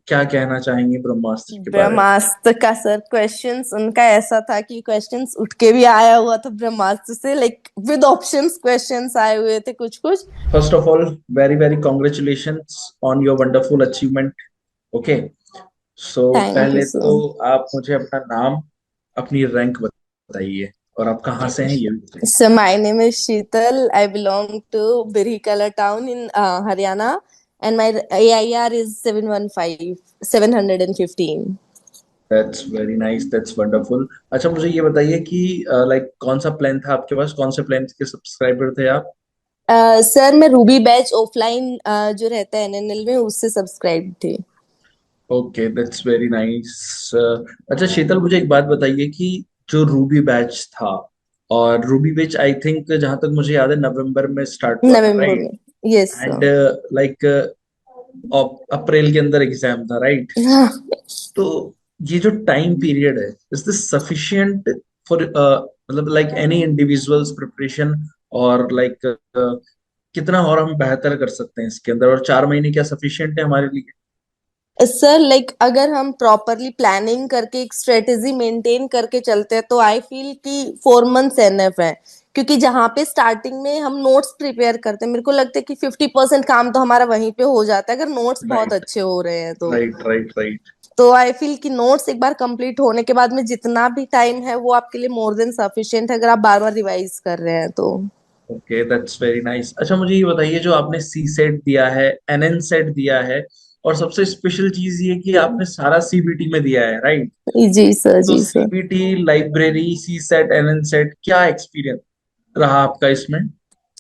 क्या कहना चाहेंगे ब्रह्मास्त्र के बारे में? ब्रह्मास्त्र का सर क्वेश्चंस उनका ऐसा था कि क्वेश्चंस उठ के भी आया हुआ था ब्रह्मास्त्र से, लाइक विद ऑप्शंस क्वेश्चंस आए हुए थे कुछ कुछ। First of all, very very congratulations on your wonderful achievement. Okay, so thank you पहले तो सर। आप मुझे अपना नाम, अपनी रैंक बताइए, और आप कहाँ से हैं ये भी बताइए। So my name is Sheetal. I belong to Birhikala town in Haryana, and my AIR is 715. That's very nice, that's wonderful. अच्छा, मुझे ये बताइए कि लाइक कौन सा प्लान था आपके पास, कौन से प्लान के सब्सक्राइबर थे आप? सर मैं रूबी बैच ऑफलाइन जो रहता है एनएनएल में उससे सब्सक्राइब थी। Okay, that's very nice. अच्छा शीतल, मुझे एक बात बताइए कि जो रूबी बैच था, और रूबी बैच आई थिंक जहां तक मुझे याद है नवंबर में स्टार्ट हुआ था, नवंबर राइट? में। Yes and sir. लाइक अप्रैल के अंदर एग्जाम था, राइट? हाँ तो ये जो टाइम पीरियड है, इज दिस सफिशिएंट फॉर मतलब लाइक एनी इंडिविजुअल्स प्रिपरेशन, और लाइक कितना और हम बेहतर कर सकते हैं इसके अंदर, और 4 महीने क्या सफिशिएंट है हमारे लिए? सर, लाइक अगर हम प्रॉपरली प्लानिंग करके एक स्ट्रेटेजी मेंटेन करके चलते हैं तो आई फील कि 4 मंथ्स एनएफ है। क्योंकि जहाँ पे स्टार्टिंग में हम नोट्स प्रिपेयर करते हैं, मेरे को लगता है कि 50% काम तो हमारा वहीं पे हो जाता है अगर नोट्स बहुत राइट, अच्छे हो रहे हैं तो। Right, right, right. तो आई फील कि नोट्स एक बार कंप्लीट होने के बाद में जितना भी टाइम है वो आपके लिए मोर देन सफिशिएंट है अगर आप बार बार रिवाइज कर रहे हैं तो। Okay, that's very nice. अच्छा, मुझे ये बताइए, जो आपने सी सेट दिया है, एनएन सेट दिया है, और सबसे स्पेशल चीज ये कि आपने सारा सीबीटी में दिया है, राइट? जी सर, तो जी सर। सीबीटी, लाइब्रेरी, सी सेट, एनएन सेट, क्या एक्सपीरियंस रहा आपका इसमें?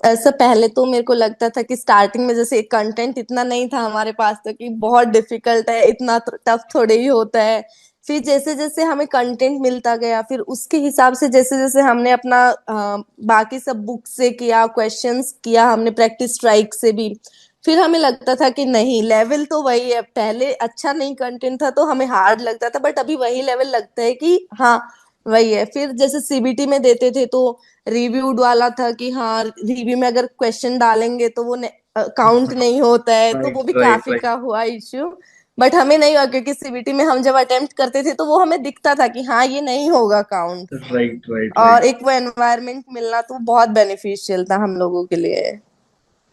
ऐसा पहले तो मेरे को लगता था कि स्टार्टिंग में जैसे कंटेंट इतना नहीं था हमारे पास तो कि बहुत डिफिकल्ट है, इतना टफ थोड़े ही होता है। फिर जैसे जैसे हमें कंटेंट मिलता गया फिर उसके हिसाब से जैसे जैसे हमने अपना बाकी सब बुक से किया, क्वेश्चंस किया हमने, प्रैक्टिस स्ट्राइक से भी। फिर हमें लगता था कि नहीं, लेवल तो वही है, पहले अच्छा नहीं कंटेंट था तो हमें हार्ड लगता था बट अभी वही लेवल लगता है कि हाँ वही है। फिर जैसे सीबीटी में देते थे तो रिव्यूड वाला था कि हाँ रिव्यू में अगर क्वेश्चन डालेंगे तो वो काउंट नहीं होता है, तो वो राइट, भी राइट, काफी राइट, का हुआ इश्यू। बट हमें नहीं हुआ क्योंकि सीबीटी में हम जब अटेम्प्ट करते थे तो वो हमें दिखता था कि हाँ ये नहीं होगा काउंट। राइट, राइट, और राइट। एक वो एनवायरनमेंट मिलना तो बहुत बेनिफिशियल था हम लोगों के लिए।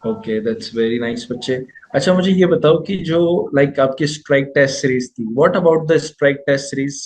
ओके, दैट्स वेरी नाइस बच्चे। अच्छा, मुझे ये बताओ कि जो लाइक आपकी स्ट्राइक टेस्ट सीरीज थी, what about the strike test series?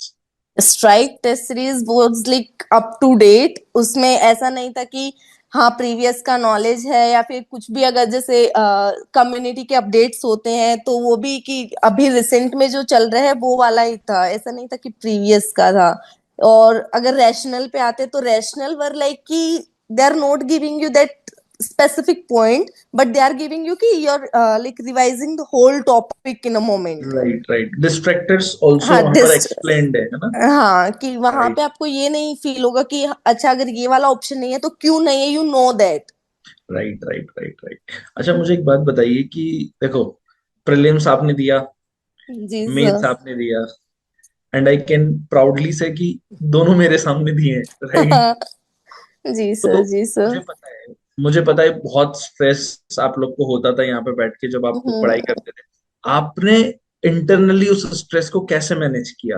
Strike test series was like up to date, उसमें ऐसा नहीं था कि हाँ प्रीवियस का नॉलेज है या फिर कुछ भी, अगर जैसे कम्युनिटी के अपडेट्स होते हैं तो वो भी कि अभी रिसेंट में जो चल रहा है वो वाला ही था, ऐसा नहीं था कि प्रीवियस का था। और अगर रैशनल पे आते तो रैशनल वर लाइक कि they are not giving you that specific point but they are giving you कि you're like revising the whole topic in a moment। Right, right, distractors also हाँ वहां पर एक्सप्लेन्ड है ना? हाँ कि वहां राइट, पे आपको ये नहीं फील होगा कि अच्छा अगर ये वाला ऑप्शन नहीं है तो क्यों नहीं है, you know that. Right, right, right, right. अच्छा, मुझे एक बात बताइए कि देखो, प्रीलिम्स आपने दिया, जी मेंस सर। आपने दिया, एंड आई कैन प्राउडली से कि दोनों मेरे सामने दिए हैं, राइट? जी तो सर, जी सर। मुझे पता है बहुत स्ट्रेस आप लोग को होता था यहाँ पे बैठ के जब आप लोग पढ़ाई हम्म। करते थे। आपने इंटरनली उस स्ट्रेस को कैसे मैनेज किया?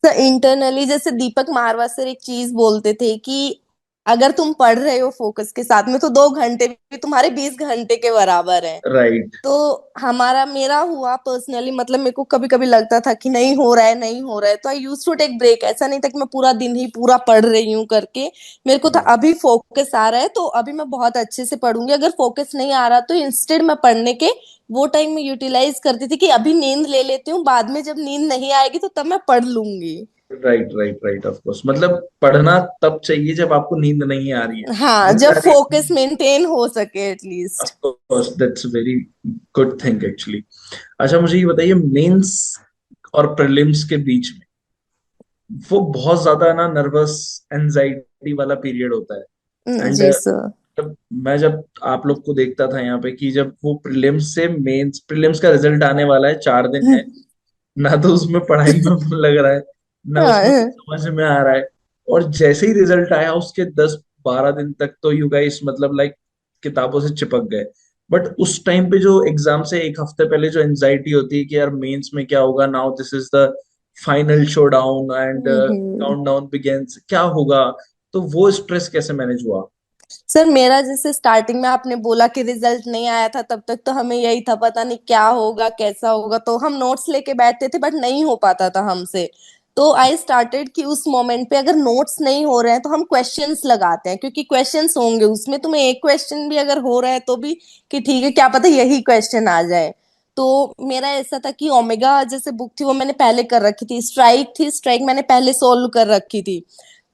तो इंटरनली जैसे दीपक मारवा सर एक चीज बोलते थे कि अगर तुम पढ़ रहे हो फोकस के साथ में तो 2 घंटे भी तुम्हारे 20 घंटे के बराबर है। राइट, तो हमारा मेरा हुआ पर्सनली, मतलब मेरे को कभी कभी लगता था कि नहीं हो रहा है, नहीं हो रहा है, तो आई यूज टू टेक ब्रेक। ऐसा नहीं था कि मैं पूरा दिन ही पूरा पढ़ रही हूँ करके। मेरे को था अभी फोकस आ रहा है तो अभी मैं बहुत अच्छे से पढ़ूंगी, अगर फोकस नहीं आ रहा तो इंस्टेड मैं पढ़ने के वो टाइम में यूटिलाइज करती थी कि अभी नींद ले लेती हूँ, बाद में जब नींद नहीं आएगी तो तब मैं पढ़ लूंगी। Right, right, right, of course, मतलब पढ़ना तब चाहिए जब आपको नींद नहीं आ रही है। हाँ नींद जब आ रही फोकस है, मेंटेन हो सके of at least. Course that's very good thing actually. अच्छा, मुझे ये बताइए, मेंस और प्रीलिम्स के बीच में वो बहुत ज्यादा ना नर्वस, एंजाइटी वाला पीरियड होता है। एंड जी सर। जब आप लोग को देखता था यहाँ पे कि जब वो प्रीलिम्स से मेंस, प्रीलिम्स का रिजल्ट आने वाला है, 4 दिन है, ना तो उसमें पढ़ाई में मन लग रहा है, ना उसमें कुछ हाँ समझ में आ रहा है। और जैसे ही रिजल्ट आया उसके 10-12 दिन तक तो यू गाइस मतलब लाइक किताबों से चिपक गए। बट उस टाइम पे जो एग्जाम से एक हफ्ते पहले जो एंजाइटी होती है कि यार मेंस में क्या होगा, now this is the final show down and hmm. Countdown begins, क्या होगा, तो वो स्ट्रेस कैसे मैनेज हुआ? सर मेरा जैसे स्टार्टिंग में आपने बोला कि रिजल्ट नहीं आया था, तब तक तो हमें यही था पता नहीं क्या होगा कैसा होगा, तो हम नोट्स लेके बैठते थे बट नहीं हो पाता था हमसे। तो आई स्टार्टेड कि उस मोमेंट पे अगर नोट्स नहीं हो रहे हैं तो हम क्वेश्चंस लगाते हैं, क्योंकि क्वेश्चंस होंगे उसमें, तुम्हें एक क्वेश्चन भी अगर हो रहा है तो भी कि ठीक है क्या पता यही क्वेश्चन आ जाए। तो मेरा ऐसा था कि ओमेगा जैसे बुक थी वो मैंने पहले कर रखी थी, स्ट्राइक थी, स्ट्राइक मैंने पहले सोल्व कर रखी थी।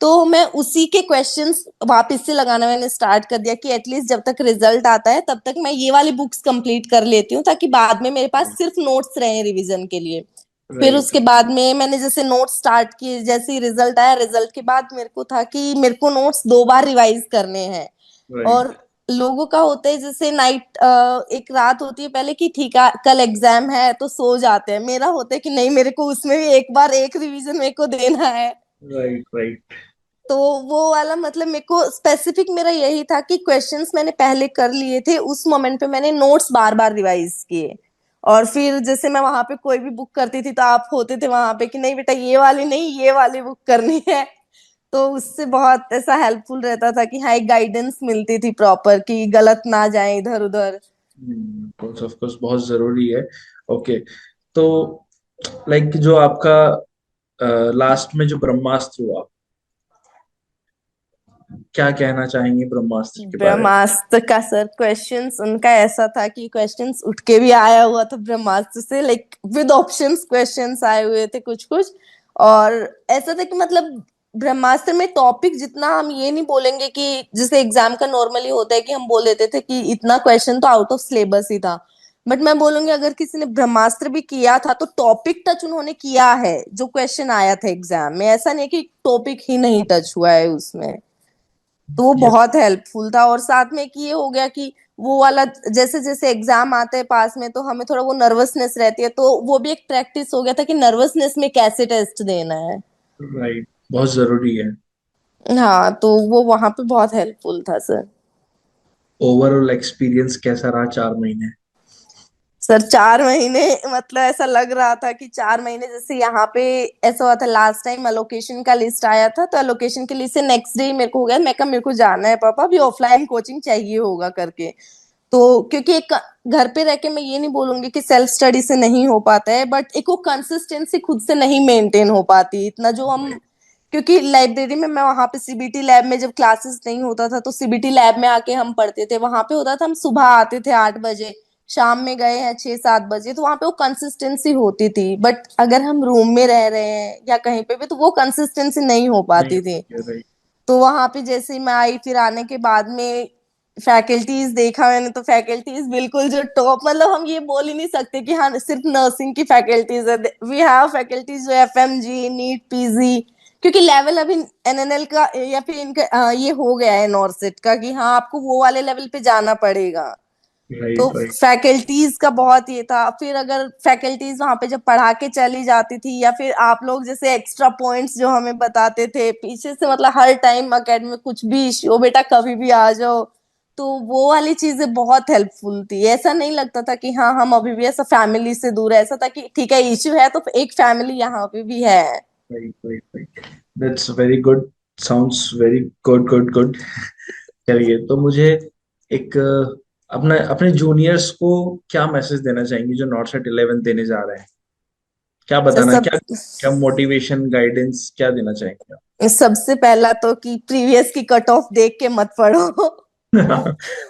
तो मैं उसी के क्वेश्चंस वापस से लगाना मैंने स्टार्ट कर दिया कि एटलीस्ट जब तक रिजल्ट आता है तब तक मैं ये वाली बुक्स कंप्लीट कर लेती हूँ, ताकि बाद में मेरे पास सिर्फ नोट्स रहे रिवीजन के लिए। फिर राइट उसके बाद में मैंने जैसे नोट्स स्टार्ट किए, जैसे ही रिजल्ट आया, रिजल्ट के बाद मेरे को था कि मेरे को नोट्स 2 बार रिवाइज करने हैं। राइट। और लोगों का होता है जैसे नाइट, एक रात होती है पहले कि ठीक है कल एग्जाम है तो सो जाते हैं, मेरा होता है कि नहीं मेरे को उसमें भी एक बार एक रिवीजन मेरे को देना है। Right right. तो वो वाला मतलब मेरे को स्पेसिफिक मेरा यही था कि क्वेश्चंस मैंने पहले कर लिए थे, उस मोमेंट पे मैंने नोट्स बार बार रिवाइज किए। और फिर जैसे मैं वहां पे कोई भी बुक करती थी तो आप होते थे वहां पे कि नहीं बेटा ये वाली नहीं ये वाली बुक करनी है। तो उससे बहुत ऐसा हेल्पफुल रहता था कि हाँ एक गाइडेंस मिलती थी प्रॉपर कि गलत ना जाए इधर उधर। ऑफ कोर्स बहुत जरूरी है। ओके, तो लाइक जो आपका लास्ट में जो ब्रह्मास्त्र हुआ, क्या कहना चाहेंगे ब्रह्मास्त्र के बारे में? ब्रह्मास्त्र का सर क्वेश्चंस उनका ऐसा था कि क्वेश्चंस उठ के भी आया हुआ था ब्रह्मास्त्र से, लाइक विद ऑप्शंस क्वेश्चंस आए हुए थे कुछ कुछ। और ऐसा था कि मतलब ब्रह्मास्त्र में टॉपिक जितना हम ये नहीं बोलेंगे कि जैसे एग्जाम का नॉर्मली होता है कि हम बोल देते थे कि इतना क्वेश्चन तो आउट ऑफ सिलेबस ही था। बट मैं बोलूंगी अगर किसी ने ब्रह्मास्त्र भी किया था तो टॉपिक टच उन्होंने किया है, जो क्वेश्चन आया था एग्जाम में, ऐसा नहीं कि टॉपिक ही नहीं टच हुआ है उसमें। तो वो यस। बहुत हेल्पफुल था। और साथ में कि ये हो गया कि वो वाला जैसे जैसे एग्जाम आते हैं पास में तो हमें थोड़ा वो नर्वसनेस रहती है, तो वो भी एक प्रैक्टिस हो गया था कि नर्वसनेस में कैसे टेस्ट देना है। राइट, बहुत जरूरी है। हाँ तो वो वहां पे बहुत हेल्पफुल था सर। ओवरऑल एक्सपीरियंस कैसा रहा 4 महीने? सर 4 महीने मतलब ऐसा लग रहा था कि 4 महीने जैसे यहाँ पे ऐसा हुआ था लास्ट टाइम अलोकेशन का लिस्ट आया था, तो अलोकेशन के लिस्ट से नेक्स्ट डे मेरे को हो गया, मैं कहा मेरे को जाना है पापा अभी ऑफलाइन कोचिंग चाहिए होगा करके। तो क्योंकि एक घर पे रह के मैं ये नहीं बोलूंगी कि सेल्फ स्टडी से नहीं हो पाता है, बट एक वो कंसिस्टेंसी खुद से नहीं मेंटेन हो पाती इतना जो हम। क्योंकि लाइब्रेरी में मैं वहां पे सीबीटी लैब में जब क्लासेस नहीं होता था तो सीबीटी लैब में आके हम पढ़ते थे, वहां पे होता था हम सुबह आते थे 8 बजे, शाम में गए हैं 6-7 बजे, तो वहां पे वो कंसिस्टेंसी होती थी। बट अगर हम रूम में रह रहे हैं या कहीं पे भी तो वो कंसिस्टेंसी नहीं हो नहीं, पाती थी। राइट। तो वहां पे जैसे ही मैं आई फिर आने के बाद में फैकल्टीज देखा मैंने, तो फैकल्टीज बिल्कुल जो टॉप, मतलब हम ये बोल ही नहीं सकते कि हाँ सिर्फ नर्सिंग की फैकल्टीज है, वी हैव फैकल्टीज जो एफएमजी नीट पीजी, क्योंकि लेवल अभी एनएनएल का या फिर इनका ये हो गया है नॉर्सेट का कि हाँ आपको वो वाले लेवल पे जाना पड़ेगा। तो राइट राइट। फैकल्टीज का बहुत ये था। फिर अगर फैकल्टीज वहां पे जब पढ़ा के चली जाती थी या फिर आप लोग जैसे एक्स्ट्रा पॉइंट्स जो हमें बताते थे पीछे से, मतलब हर टाइम अकेडमी में कुछ भी इश्यू हो बेटा कभी भी आ जाओ, तो वो वाली चीजें बहुत हेल्पफुल थी। ऐसा नहीं लगता था कि हाँ हम अभी भी ऐसा फैमिली से दूर है, ऐसा था कि ठीक है इश्यू है तो एक फैमिली यहाँ पे भी है। Right right right. That's very good, sounds very good good good. चलिए, तो मुझे एक अपने अपने जूनियर्स को क्या मैसेज देना चाहेंगे जो नॉट सेट 11 देने जा रहे हैं? क्या सर बताना, सब क्या क्या मोटिवेशन गाइडेंस क्या देना चाहेंगे सबसे पहला तो कि प्रीवियस की कट ऑफ देख के मत पढ़ो। आप?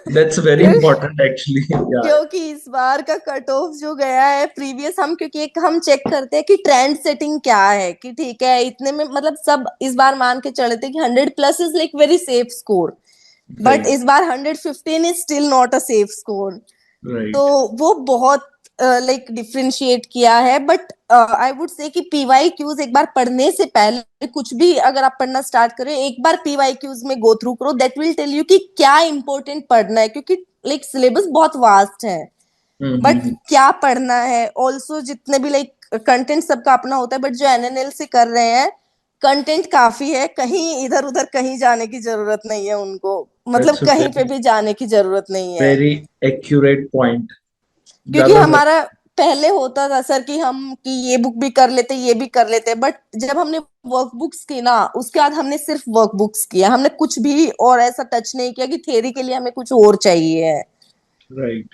दैट्स वेरी क्यों- इंपॉर्टेंट एक्चुअली यार। क्योंकि इस बार का कट ऑफ जो गया है प्रीवियस, हम क्योंकि एक हम चेक करते हैं कि ट्रेंड सेटिंग क्या है कि ठीक है इतने में, मतलब सब इस बार मान के चले थे कि 100+ is like very safe score, but right इस बार 115 is still not a safe score. तो राइट। वो बहुत लाइक डिफरेंशिएट किया है। बट आई वुड से कि पीवाई क्यूज एक बार पढ़ने से पहले कुछ भी अगर आप पढ़ना स्टार्ट करें एक बार पीवाई क्यूज में गो थ्रू करो, दैट विल टेल यू कि क्या इंपॉर्टेंट पढ़ना है, क्योंकि लाइक सिलेबस बहुत वास्ट है। बट हम्म। क्या पढ़ना है ऑल्सो, जितने भी लाइक कंटेंट सबका अपना होता है, बट जो एनएनएल से कर रहे हैं कंटेंट काफी है, कहीं इधर उधर कहीं जाने की जरूरत नहीं है उनको, मतलब दैट्स अ कहीं पे वेरी भी जाने की जरूरत नहीं है। Very accurate point. क्योंकि ज्यादा से हमारा पहले होता था सर कि हम कि ये बुक भी कर लेते ये भी कर लेते, बट जब हमने वर्कबुक्स की ना, उसके बाद हमने सिर्फ वर्कबुक्स किया, हमने कुछ भी और ऐसा टच नहीं किया कि थ्योरी के लिए हमें कुछ और चाहिए है। राइट।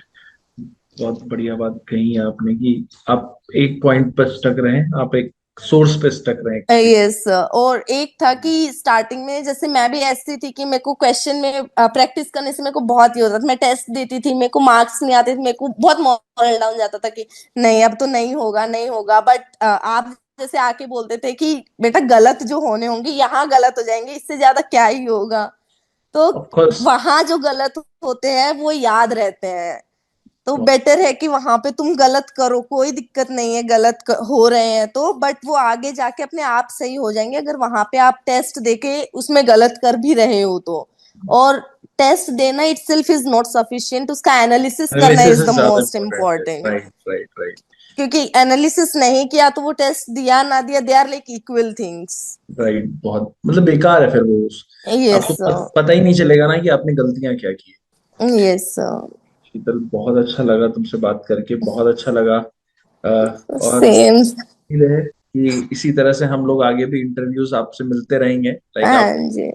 बहुत बढ़िया बात कही है आपने कि आप एक पॉइंट पर स्टक रहे, आप एक सोर्स पे स्टक रहे एक्चुअली। यस, और एक था कि स्टार्टिंग में जैसे मैं भी ऐसी थी कि मेरे को क्वेश्चन में प्रैक्टिस करने से मेरे को बहुत ही होता था, मैं टेस्ट देती थी, मेरे को मार्क्स नहीं आते थे, मेरे को बहुत मॉरल डाउन जाता था कि नहीं अब तो नहीं होगा नहीं होगा, बट आप जैसे आके बोलते थे कि बेटा गलत जो होने होंगे यहाँ गलत हो जाएंगे, इससे ज्यादा क्या ही होगा। तो ऑफ कोर्स। वहां जो गलत होते हैं वो याद रहते हैं। तो बेटर है कि वहां पे तुम गलत करो, कोई दिक्कत नहीं है, हो रहे हैं तो, बट वो आगे जाके अपने आप सही हो जाएंगे अगर वहां पे आप टेस्ट देके उसमें गलत कर भी रहे हो तो। और टेस्ट देना इटसेल्फ इज नॉट सफिशिएंट, उसका एनालिसिस करना एनालिसिस इज इज द ज्यादा मोस्ट इम्पोर्टेंट है। इम्पोर्टेंट। Right right right. क्योंकि एनालिसिस नहीं किया तो वो टेस्ट दिया ना दिया, they are like equal things. Right, बहुत मतलब बेकार है फिर वो यस। आपको पता ही नहीं चलेगा ना कि आपने गलतियां क्या की। यस। शीतल, बहुत अच्छा लगा तुमसे बात करके, बहुत अच्छा लगा। और सेम। उम्मीद है कि इसी तरह से हम लोग आगे भी इंटरव्यूज आपसे मिलते रहेंगे, लाइक आप हाँ जी।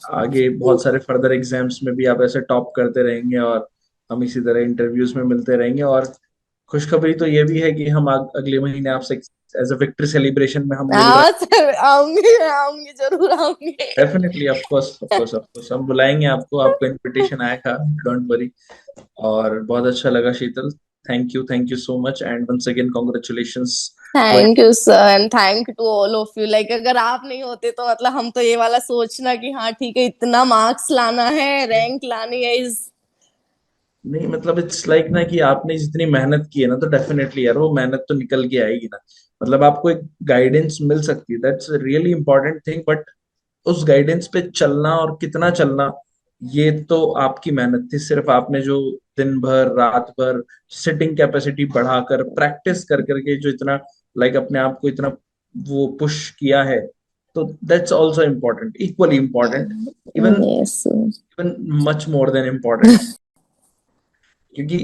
आगे बहुत सारे फर्दर एग्जाम्स में भी आप ऐसे टॉप करते रहेंगे, और हम इसी तरह इंटरव्यूज में मिलते रहेंगे। और खुशखबरी तो ये भी है कि हम अगले महीने आपसे एज अ विक्ट्री सेलिब्रेशन में हम मिल रहे हाँ सर, आऊंगी, मैं आऊंगी, जरूर आऊंगी। हैं। Definitely, of course of course of course हम बुलाएंगे आपको, आपको इनविटेशन आएगा, डोंट वरी। और बहुत अच्छा लगा Sheetal. Thank you so much, and once again congratulations for. Thank you sir, and thank to all of you, like अगर आप नहीं होते तो मतलब हम तो ये वाला सोचना कि हाँ ठीक है इतना मार्क्स लाना है, रैंक लानी है इस। नहीं मतलब इट्स लाइक ना कि आपने जितनी मेहनत की है ना, तो डेफिनेटली यार वो मेहनत तो निकल के आएगी ना। मतलब आपको एक गाइडेंस मिल सकती है, that's really important thing, but उस गाइडेंस पे चलना और कितना चलना, ये तो आपकी मेहनत थी। सिर्फ आपने जो दिन भर रात भर सिटिंग कैपेसिटी बढ़ाकर प्रैक्टिस कर करके जो इतना लाइक अपने आप को इतना वो पुश किया है, तो that's also important, equally important, even yes. Even much more than important. क्योंकि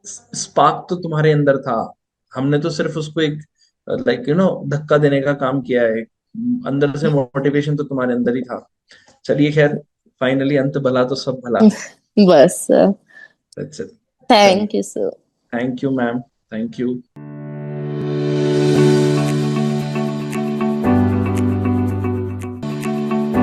स्पार्क तो तुम्हारे अंदर था, हमने तो सिर्फ उसको एक लाइक धक्का देने का काम किया है। अंदर से मोटिवेशन तो तुम्हारे अंदर ही था। चलिए खैर, फाइनली अंत भला तो सब भला। बस। That's it. चलिए, thank you sir. Thank you ma'am, thank you.